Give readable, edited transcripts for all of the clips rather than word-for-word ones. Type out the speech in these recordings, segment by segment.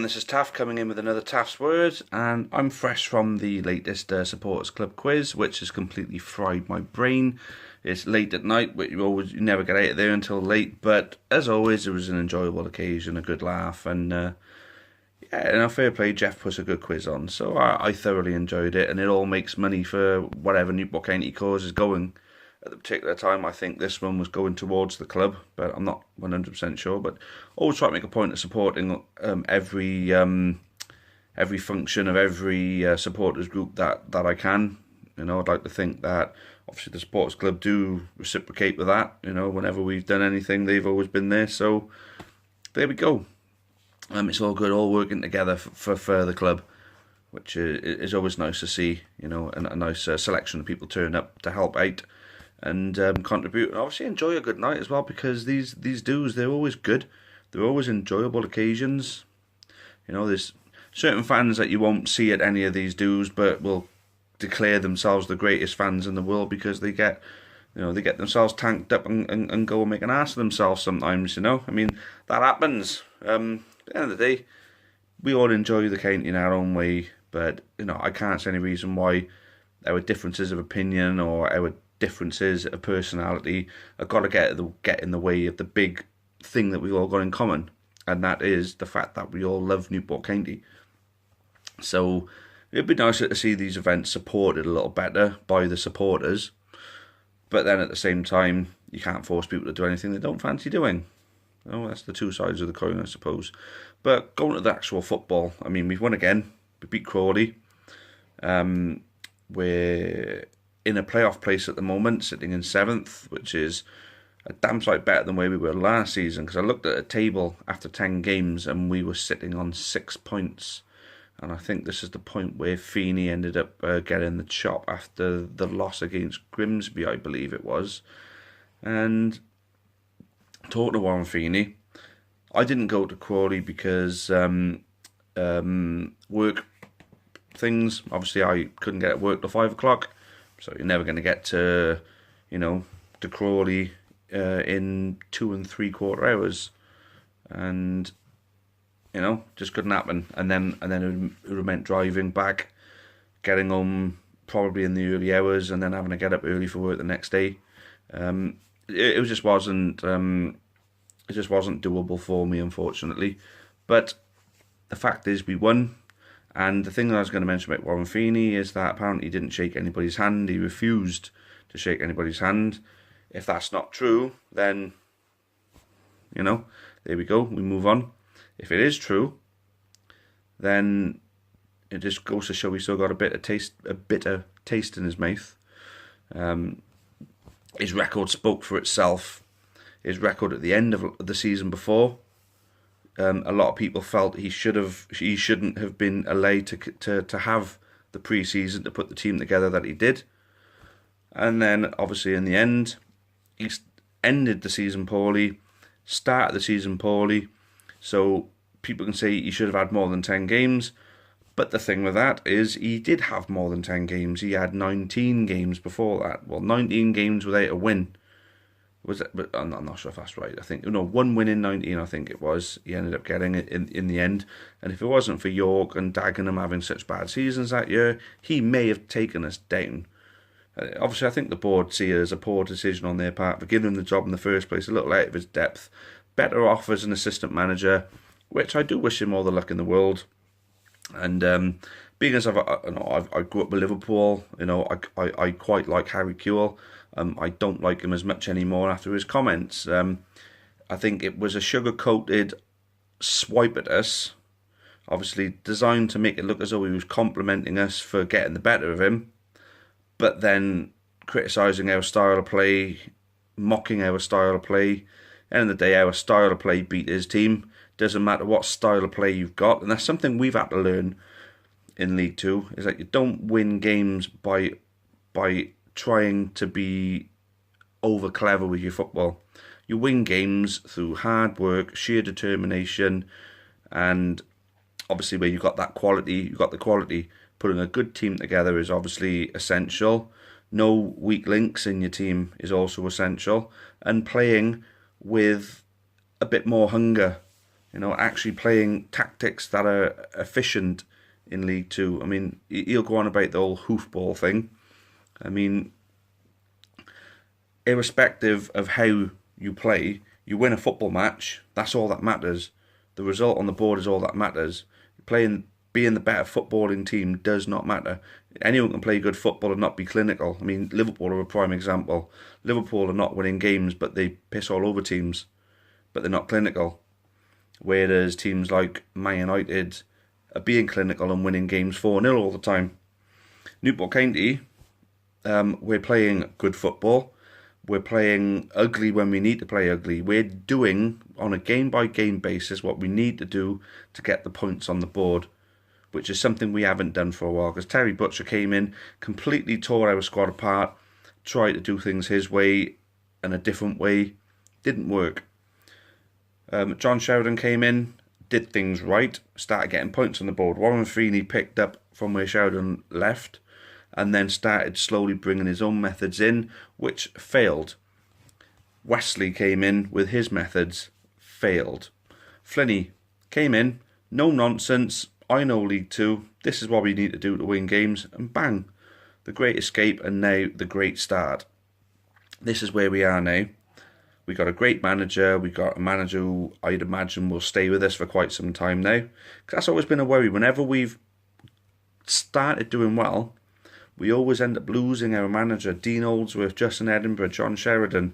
this is Taff coming in with another Taff's Word, and I'm fresh from the latest Supporters Club quiz, which has completely fried my brain. It's late at night, but you never get out of there until late, but as always, it was an enjoyable occasion, a good laugh, and fair play, Jeff puts a good quiz on, so I thoroughly enjoyed it, and it all makes money for whatever Newport County cause is going. At the particular time, I think this one was going towards the club, but I'm not 100% sure. But always try to make a point of supporting every function of every supporters group that I can. I'd like to think that obviously the supporters club do reciprocate with that. Whenever we've done anything, they've always been there. So there we go. It's all good, all working together for the club, which is always nice to see. And a nice selection of people turn up to help out and contribute, and obviously enjoy a good night as well, because these dues, they're always good, they're always enjoyable occasions. There's certain fans that you won't see at any of these dues, but will declare themselves the greatest fans in the world because they get themselves tanked up and go and make an ass of themselves sometimes. That happens. At the end of the day, we all enjoy the county in our own way, but I can't see any reason why our differences of opinion or our differences of personality have got to get in the way of the big thing that we've all got in common, and that is the fact that we all love Newport County. So it'd be nicer to see these events supported a little better by the supporters, but then at the same time, you can't force people to do anything they don't fancy doing. That's the two sides of the coin, I suppose. But going to the actual football, we've won again. We beat Crawley. We're in a playoff place at the moment, sitting in 7th, which is a damn sight better than where we were last season, because I looked at a table after 10 games and we were sitting on 6 points, and I think this is the point where Feeney ended up getting the chop after the loss against Grimsby, I believe it was. And talking to Warren Feeney, I didn't go to Crawley because work things. Obviously I couldn't get at work till 5 o'clock, so you're never going to get to Crawley in 2 3/4 hours, and just couldn't happen. And then it meant driving back, getting home probably in the early hours, and then having to get up early for work the next day. It just wasn't doable for me, unfortunately. But the fact is, we won. And the thing that I was going to mention about Warren Feeney is that apparently he didn't shake anybody's hand. He refused to shake anybody's hand. If that's not true, then, there we go. We move on. If it is true, then it just goes to show he still got a bitter taste in his mouth. His record spoke for itself. His record at the end of the season before, a lot of people felt he shouldn't have been allowed to have the pre-season to put the team together that he did. And then, obviously, in the end, he ended the season poorly, started the season poorly, so people can say he should have had more than 10 games. But the thing with that is he did have more than 10 games. He had 19 games before that. Well, 19 games without a win. Was it? But I'm not sure if that's right. I think, 1 win in 19, I think it was. He ended up getting it in the end. And if it wasn't for York and Dagenham having such bad seasons that year, he may have taken us down. Obviously, I think the board see it as a poor decision on their part for giving him the job in the first place, a little out of his depth. Better off as an assistant manager, which I do wish him all the luck in the world. And being as I grew up with Liverpool, I quite like Harry Kewell. I don't like him as much anymore after his comments. I think it was a sugar-coated swipe at us, obviously designed to make it look as though he was complimenting us for getting the better of him, but then criticising our style of play, mocking our style of play. End of the day, our style of play beat his team. Doesn't matter what style of play you've got, and that's something we've had to learn in League Two, is that you don't win games by trying to be over clever with your football. You win games through hard work, sheer determination, and obviously where you've got that quality, you've got the quality. Putting a good team together is obviously essential. No weak links in your team is also essential, and playing with a bit more hunger. actually playing tactics that are efficient in League Two. I mean, he'll go on about the whole hoofball thing. I mean, irrespective of how you play, you win a football match, that's all that matters. The result on the board is all that matters. Being the better footballing team does not matter. Anyone can play good football and not be clinical. I mean, Liverpool are a prime example. Liverpool are not winning games, but they piss all over teams, but they're not clinical. Whereas teams like Man United are being clinical and winning games 4-0 all the time. Newport County, we're playing good football. We're playing ugly when we need to play ugly. We're doing, on a game-by-game basis, what we need to do to get the points on the board, which is something we haven't done for a while. Because Terry Butcher came in, completely tore our squad apart, tried to do things his way and a different way. Didn't work. John Sheridan came in, did things right, started getting points on the board. Warren Feeney picked up from where Sheridan left, and then started slowly bringing his own methods in, which failed. Wesley came in with his methods, failed. Flinney came in, no nonsense, I know League Two, this is what we need to do to win games, and bang, the great escape and now the great start. This is where we are now. We got a great manager, we got a manager who I'd imagine will stay with us for quite some time now. Because that's always been a worry. Whenever we've started doing well, we always end up losing our manager. Dean Oldsworth, Justin Edinburgh, John Sheridan.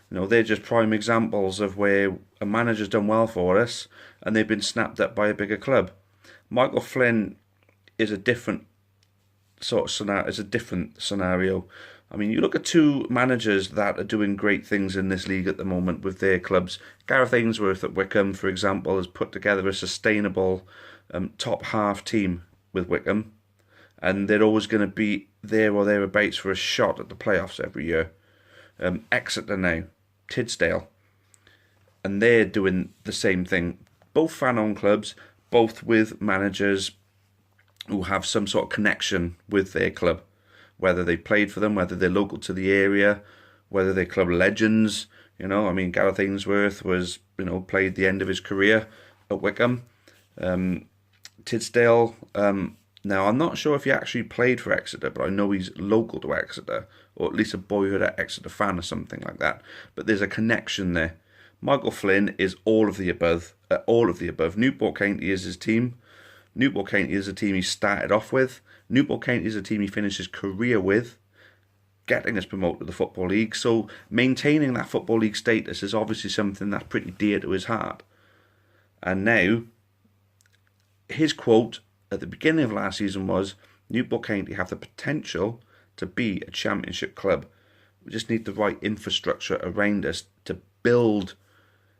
They're just prime examples of where a manager's done well for us and they've been snapped up by a bigger club. Michael Flynn is a different sort of scenario. It's a different scenario. I mean, you look at two managers that are doing great things in this league at the moment with their clubs. Gareth Ainsworth at Wycombe, for example, has put together a sustainable top half team with Wycombe. And they're always going to be there or thereabouts for a shot at the playoffs every year. Exeter now, Tidsdale, and they're doing the same thing. Both fan-owned clubs, both with managers who have some sort of connection with their club, whether they played for them, whether they're local to the area, whether they're club legends. I mean, Gareth Ainsworth was, played the end of his career at Wycombe. Tidsdale. Now, I'm not sure if he actually played for Exeter, but I know he's local to Exeter, or at least a boyhood at Exeter fan or something like that. But there's a connection there. Michael Flynn is all of the above. Newport County is his team. Newport County is a team he started off with. Newport County is a team he finished his career with, getting us promoted to the Football League. So maintaining that Football League status is obviously something that's pretty dear to his heart. And now, his quote at the beginning of last season was, Newport County have the potential to be a championship club. We just need the right infrastructure around us to build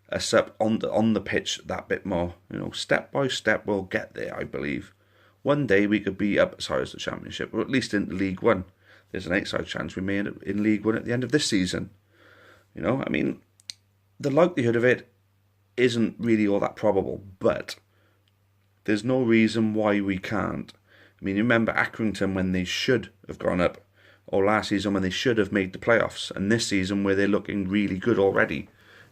us up on the pitch that bit more. Step by step we'll get there, I believe. One day we could be up as high as the championship, or at least in League One. There's an outside chance we may end up in League One at the end of this season. I mean, the likelihood of it isn't really all that probable, but there's no reason why we can't. I mean, you remember Accrington when they should have gone up, or last season when they should have made the playoffs, and this season where they're looking really good already.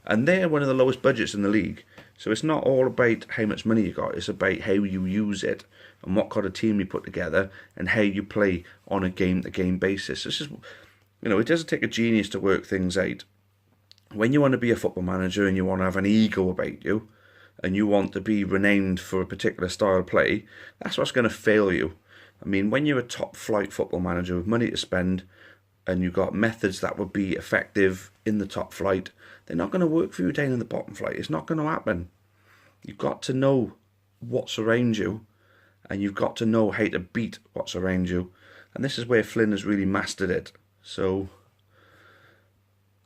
And they're one of the lowest budgets in the league. So it's not all about how much money you got, it's about how you use it and what kind of team you put together and how you play on a game-to-game basis. It's just, it doesn't take a genius to work things out. When you want to be a football manager and you want to have an ego about you, and you want to be renowned for a particular style of play, that's what's going to fail you. I mean, when you're a top-flight football manager with money to spend and you've got methods that would be effective in the top flight, they're not going to work for you down in the bottom flight. It's not going to happen. You've got to know what's around you, and you've got to know how to beat what's around you. And this is where Flynn has really mastered it. So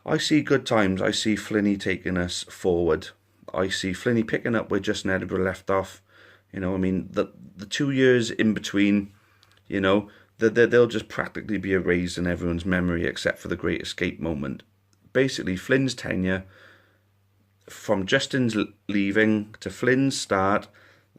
I see good times. I see Flinney taking us forward. I see Flinney picking up where Justin Edinburgh left off. I mean, the 2 years in between, they'll just practically be erased in everyone's memory except for the Great Escape moment. Basically, Flynn's tenure, from Justin's leaving to Flynn's start,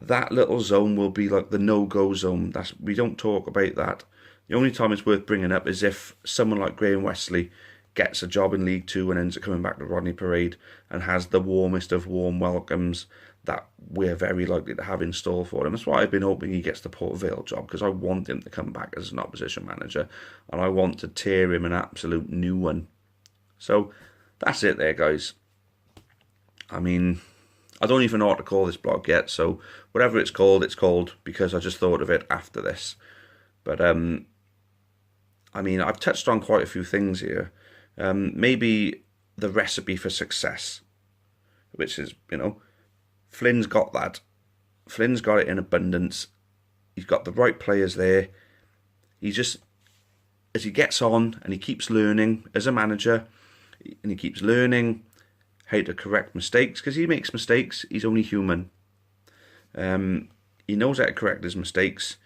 that little zone will be like the no-go zone. We don't talk about that. The only time it's worth bringing up is if someone like Graham Wesley gets a job in League Two and ends up coming back to Rodney Parade and has the warmest of warm welcomes. that we're very likely to have in store for him. That's why I've been hoping he gets the Port Vale job, because I want him to come back as an opposition manager, and I want to tear him an absolute new one. So that's it there, guys. I mean, I don't even know what to call this blog yet, so whatever it's called because I just thought of it after this. But I mean, I've touched on quite a few things here. Maybe the recipe for success, which is, you know, Flynn's got that. Flynn's got it in abundance. He's got the right players there. He just, as he gets on and he keeps learning as a manager, and he keeps learning how to correct mistakes, because he makes mistakes. He's only human. He knows how to correct his mistakes.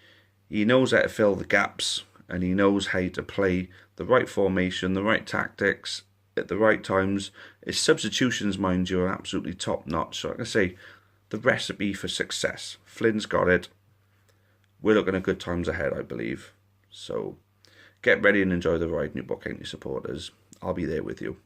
He knows how to fill the gaps, and he knows how to play the right formation, the right tactics at the right times. His substitutions, mind you, are absolutely top notch. So like I say, the recipe for success. Flynn's got it. We're looking at good times ahead, I believe. So get ready and enjoy the ride, Newport County supporters. I'll be there with you.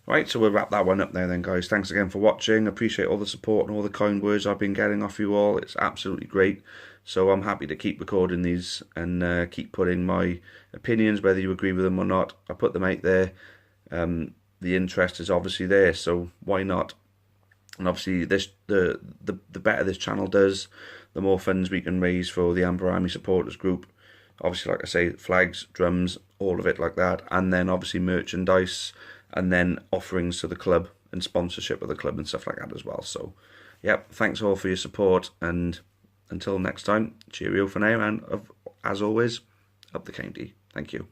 Right, so we'll wrap that one up there then, guys. Thanks again for watching. Appreciate all the support and all the kind words I've been getting off you all. It's absolutely great. So I'm happy to keep recording these and keep putting my opinions, whether you agree with them or not. I put them out there. The interest is obviously there, so why not? And obviously, the better this channel does, the more funds we can raise for the Amber Army supporters group. Obviously, like I say, flags, drums, all of it like that. And then obviously merchandise, and then offerings to the club and sponsorship of the club and stuff like that as well. So, yep, thanks all for your support, and until next time, cheerio for now, and as always, up the county. Thank you.